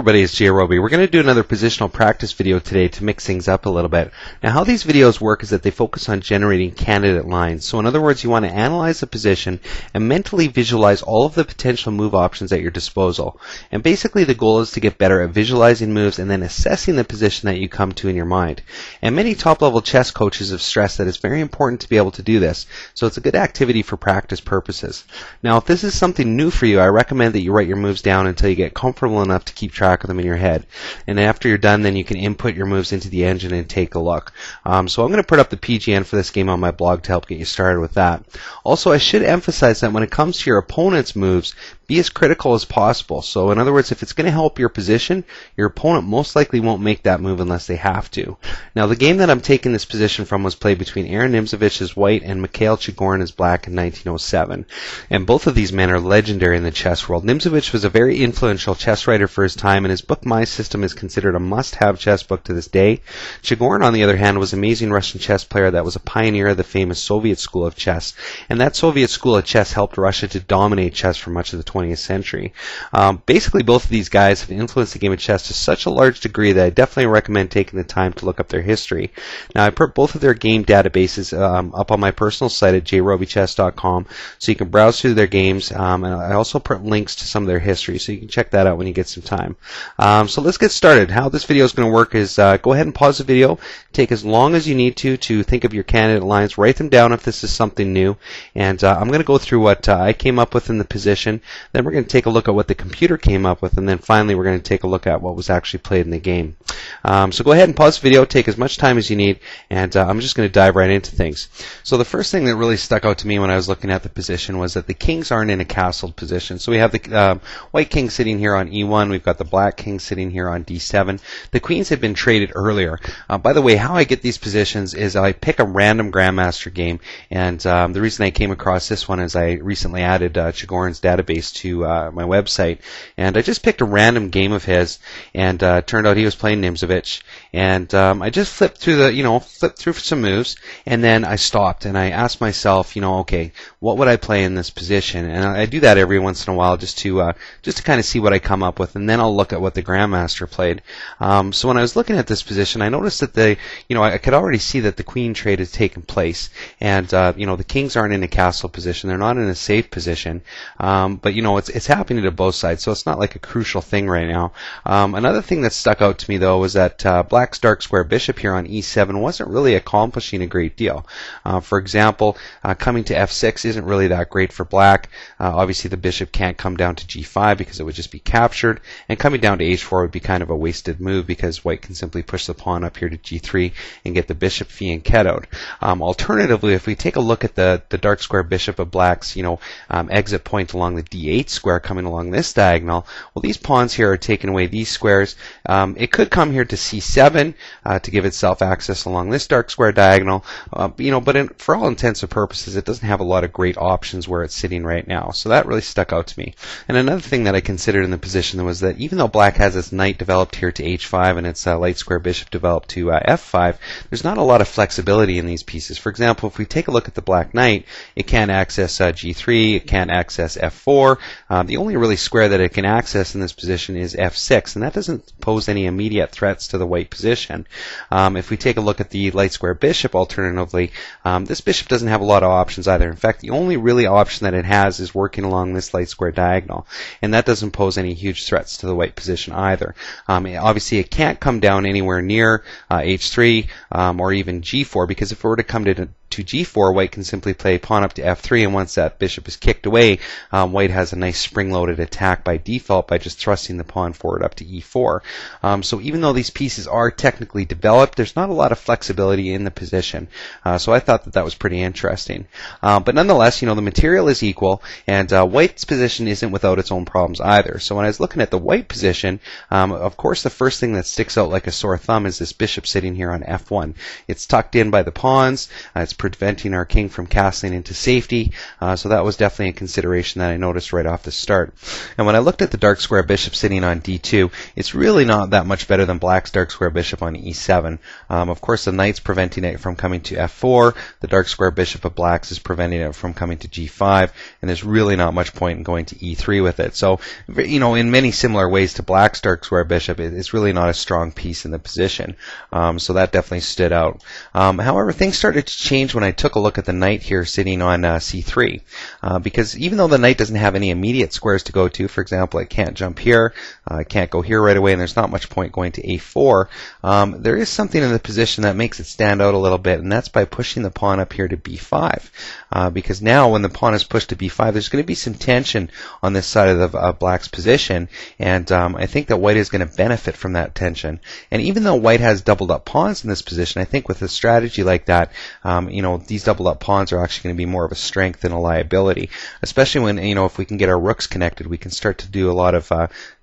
everybody, it's jrobi. We're going to do another positional practice video today to mix things up a little bit. Now how these videos work is that they focus on generating candidate lines. So in other words, you want to analyze the position and mentally visualize all of the potential move options at your disposal. And basically the goal is to get better at visualizing moves and then assessing the position that you come to in your mind. And many top-level chess coaches have stressed that it's very important to be able to do this. So it's a good activity for practice purposes. Now if this is something new for you, I recommend that you write your moves down until you get comfortable enough to keep track of them in your head. And after you're done, then you can input your moves into the engine and take a look. So I'm going to put up the PGN for this game on my blog to help get you started with that. Also, I should emphasize that when it comes to your opponent's moves, be as critical as possible. So in other words, if it's going to help your position, your opponent most likely won't make that move unless they have to. Now the game that I'm taking this position from was played between Aaron Nimzovich as white and Mikhail Chigorin as black in 1907. And both of these men are legendary in the chess world. Nimzovich was a very influential chess writer for his time, and his book My System is considered a must-have chess book to this day. Chigorin, on the other hand, was an amazing Russian chess player that was a pioneer of the famous Soviet school of chess. And that Soviet school of chess helped Russia to dominate chess for much of the 20th century. Basically, both of these guys have influenced the game of chess to such a large degree that I definitely recommend taking the time to look up their history. Now, I put both of their game databases up on my personal site at jrobichess.com, so you can browse through their games, and I also put links to some of their history, so you can check that out when you get some time. So let's get started. How this video is going to work is go ahead and pause the video, take as long as you need to think of your candidate lines, write them down if this is something new, and I'm going to go through what I came up with in the position, then we're going to take a look at what the computer came up with, and then finally we're going to take a look at what was actually played in the game. So go ahead and pause the video, take as much time as you need, and I'm just going to dive right into things. So the first thing that really stuck out to me when I was looking at the position was that the kings aren't in a castled position. So we have the white king sitting here on e1, we've got the black king sitting here on d7. The queens had been traded earlier. By the way, how I get these positions is I pick a random Grandmaster game, and the reason I came across this one is I recently added Chigorin's database to my website, and I just picked a random game of his, and turned out he was playing Nimzovich, and I just flipped through some moves, and then I stopped and I asked myself, okay, what would I play in this position? And I do that every once in a while just to kind of see what I come up with, and then I'll look at what the Grandmaster played. So when I was looking at this position, I noticed that I could already see that the queen trade has taken place, and the kings aren't in a castle position, they're not in a safe position, but it's happening to both sides, so it's not like a crucial thing right now. Another thing that stuck out to me though was that black's dark square bishop here on e7 wasn't really accomplishing a great deal. For example, coming to f6 isn't really that great for black. Obviously the bishop can't come down to g5 because it would just be captured, and coming down to h4 would be kind of a wasted move because white can simply push the pawn up here to g3 and get the bishop phi and ket out. Alternatively, if we take a look at the dark square bishop of black's exit point along the d8 square coming along this diagonal, well, these pawns here are taking away these squares. It could come here to c7 to give itself access along this dark square diagonal, but for all intents and purposes it doesn't have a lot of great options where it's sitting right now, so that really stuck out to me. And another thing that I considered in the position was that even though black has its knight developed here to h5 and its light square bishop developed to f5, there's not a lot of flexibility in these pieces. For example, if we take a look at the black knight, it can't access g3, it can't access f4. The only really square that it can access in this position is f6, and that doesn't pose any immediate threats to the white position. If we take a look at the light square bishop, alternatively, this bishop doesn't have a lot of options either. In fact, the only really option that it has is working along this light square diagonal, and that doesn't pose any huge threats to the white position either. Obviously, it can't come down anywhere near h3 or even g4, because if it were to come to g4, white can simply play pawn up to f3, and once that bishop is kicked away, white has a nice spring-loaded attack by default by just thrusting the pawn forward up to e4. So even though these pieces are technically developed, there's not a lot of flexibility in the position. So I thought that was pretty interesting. But nonetheless, the material is equal, and white's position isn't without its own problems either. So when I was looking at the white position, of course the first thing that sticks out like a sore thumb is this bishop sitting here on f1. It's tucked in by the pawns, it's preventing our king from castling into safety, so that was definitely a consideration that I noticed right off the start. And when I looked at the dark square bishop sitting on d2, it's really not that much better than black's dark square bishop on e7. Of course, the knight's preventing it from coming to f4, the dark square bishop of black's is preventing it from coming to g5, and there's really not much point in going to e3 with it. So, in many similar ways to black's dark square bishop, it's really not a strong piece in the position. So that definitely stood out. However, things started to change when I took a look at the knight here sitting on c3, because even though the knight doesn't have any immediate squares to go to, for example, it can't jump here, it can't go here right away, and there's not much point going to a4, there is something in the position that makes it stand out a little bit, and that's by pushing the pawn up here to b5. Because now when the pawn is pushed to b5, there's going to be some tension on this side of black's position, and I think that white is going to benefit from that tension. And even though white has doubled up pawns in this position, I think with a strategy like that, these doubled up pawns are actually going to be more of a strength than a liability, especially when, if we can get our rooks connected, we can start to do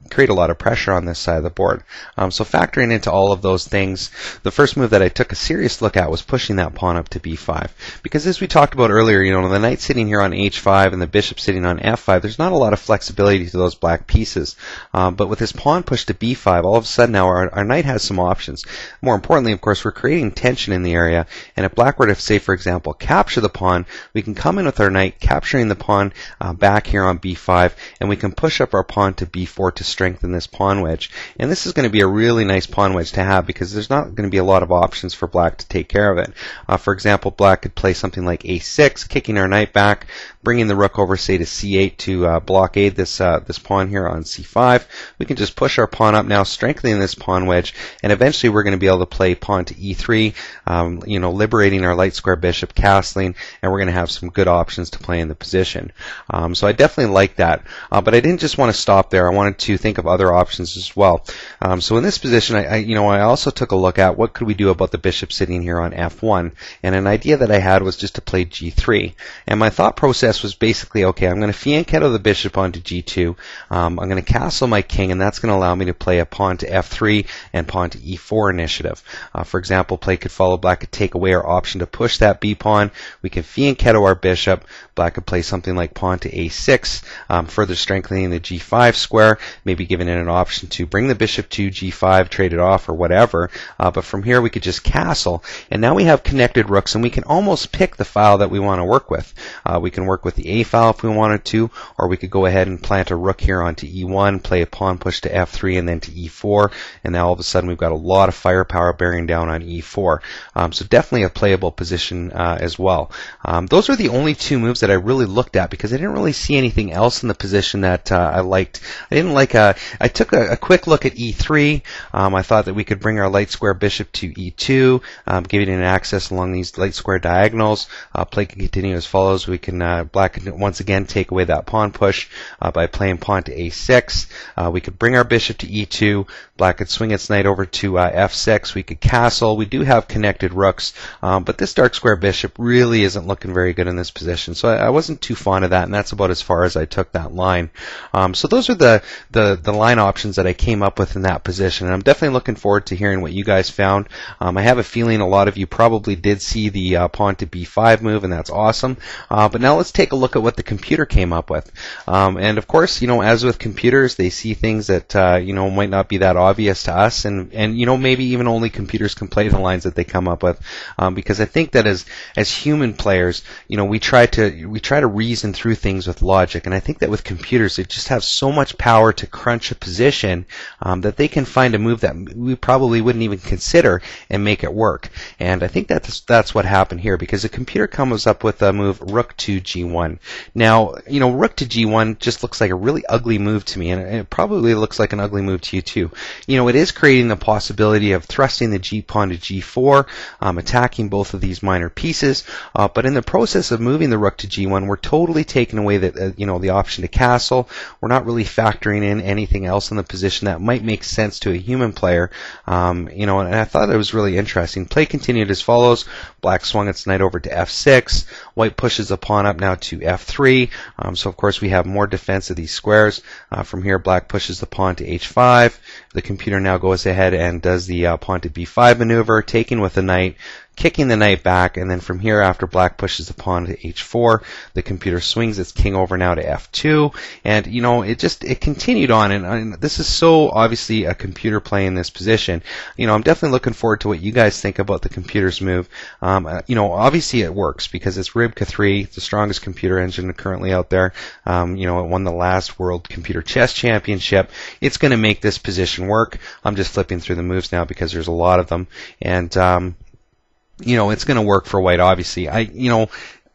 create a lot of pressure on this side of the board. So factoring into all of those things, the first move that I took a serious look at was pushing that pawn up to b5. Because as we talked about earlier, the knight sitting here on h5 and the bishop sitting on f5, there's not a lot of flexibility to those black pieces. But with this pawn pushed to b5, all of a sudden now our knight has some options. More importantly, of course, we're creating tension in the area, and if black were to, say, for example, capture the pawn, we can come in with our knight, capturing the pawn back here on b5, and we can push up our pawn to b4 to strengthen this pawn wedge. And this is going to be a really nice pawn wedge to have, because there's not going to be a lot of options for black to take care of it. For example, black could play something like a6, kicking our knight back, bringing the rook over, say, to c8 to blockade this pawn here on c5. We can just push our pawn up now, strengthening this pawn wedge, and eventually we're going to be able to play pawn to e3, liberating our light square bishop, castling, and we're going to have some good options to play in the position. So I definitely like that, but I didn't just want to stop there. I wanted to think of other options as well. So in this position, I also took a look at what could we do about the bishop sitting here on f1, and an idea that I had was just to play g3. And my thought process was basically, okay, I'm going to fianchetto the bishop onto g2, I'm going to castle my king, and that's going to allow me to play a pawn to f3 and pawn to e4 initiative. For example, play could follow, black could take away our option to push that b pawn, we can fianchetto our bishop, black could play something like pawn to a6, further strengthening the g5 square, maybe giving it an option to bring the bishop to g5, trade it off or whatever, but from here we could just castle, and now we have connected rooks, and we can almost pick the file that we want to work with. We can work with the a file if we wanted to, or we could go ahead and plant a rook here onto e1, play a pawn push to f3 and then to e4, and now all of a sudden we've got a lot of firepower bearing down on e4. So definitely a playable position as well. Those are the only two moves that I really looked at, because I didn't really see anything else in the position that I liked. I took a quick look at e3. I thought that we could bring our light square bishop to e2, giving it an access along these light square diagonals. Play can continue as follows. We can black can once again take away that pawn push by playing pawn to a6. We could bring our bishop to e2. Black could swing its knight over to f6. We could castle. We do have connected rooks, but this dark square bishop really isn't looking very good in this position. So I wasn't too fond of that, and that's about as far as I took that line. So those are the line options that I came up with in that position, and I'm definitely looking forward to hearing what you guys found. I have a feeling a lot of you probably did see the pawn to b5 move, and that's awesome. But now let's take a look at what the computer came up with. And of course, as with computers, they see things that might not be that obvious to us, and maybe even only computers can play the lines that they come up with. Because I think that as human players, we try to reason through things with logic, and I think that with computers, they just have so much power to crunch a position that they can find a move that we probably wouldn't even consider and make it work. And I think that's what happened here, because the computer comes up with a move rook to g1. Now, rook to g1 just looks like a really ugly move to me, and it probably looks like an ugly move to you too. It is creating the possibility of thrusting the g pawn to g4, attacking both of these minor pieces, but in the process of moving the rook to g1, we're totally taking away the option to castle. We're not really factoring in anything else in the position that might make sense to a human player. And I thought it was really interesting. Play continued as follows. Black swung its knight over to f6. White pushes the pawn up now to f3. So of course we have more defense of these squares. From here, black pushes the pawn to h5. The computer now goes ahead and does the pawn to b5 maneuver, taking with the knight, kicking the knight back, and then from here, after black pushes the pawn to h4, the computer swings its king over now to f2, and it continued on, and this is so obviously a computer play in this position. I'm definitely looking forward to what you guys think about the computer's move. Obviously it works because it's Ribka 3, the strongest computer engine currently out there. It won the last World Computer Chess Championship. It's going to make this position work. I'm just flipping through the moves now because there's a lot of them, and it's going to work for white. Obviously,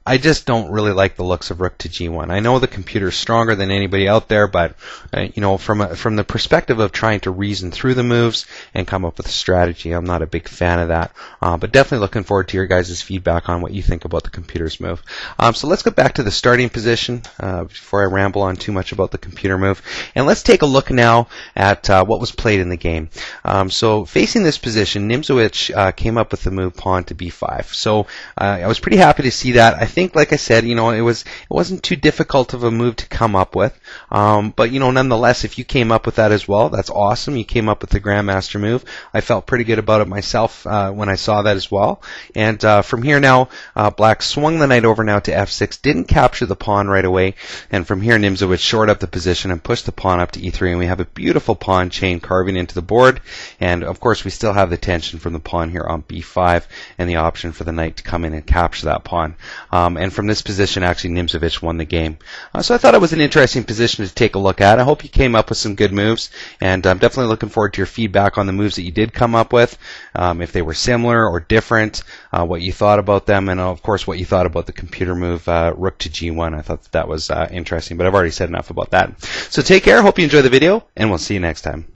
I just don't really like the looks of rook to g1. I know the computer's stronger than anybody out there, but from the perspective of trying to reason through the moves and come up with a strategy, I'm not a big fan of that. But definitely looking forward to your guys' feedback on what you think about the computer's move. So let's get back to the starting position before I ramble on too much about the computer move, and let's take a look now at what was played in the game. So facing this position, Nimzowitsch came up with the move pawn to b5. So I was pretty happy to see that. I think, like I said, it wasn't too difficult of a move to come up with. But nonetheless, if you came up with that as well, that's awesome. You came up with the Grandmaster move. I felt pretty good about it myself when I saw that as well. And from here now, black swung the knight over now to f6, didn't capture the pawn right away. And from here, Nimzowitsch shored up the position and pushed the pawn up to e3, and we have a beautiful pawn chain carving into the board. And of course, we still have the tension from the pawn here on b5 and the option for the knight to come in and capture that pawn. And from this position, actually, Nimzowitsch won the game. So I thought it was an interesting position to take a look at. I hope you came up with some good moves, and I'm definitely looking forward to your feedback on the moves that you did come up with, if they were similar or different, what you thought about them, and of course what you thought about the computer move rook to g1. I thought that was interesting, but I've already said enough about that. So take care, hope you enjoy the video, and we'll see you next time.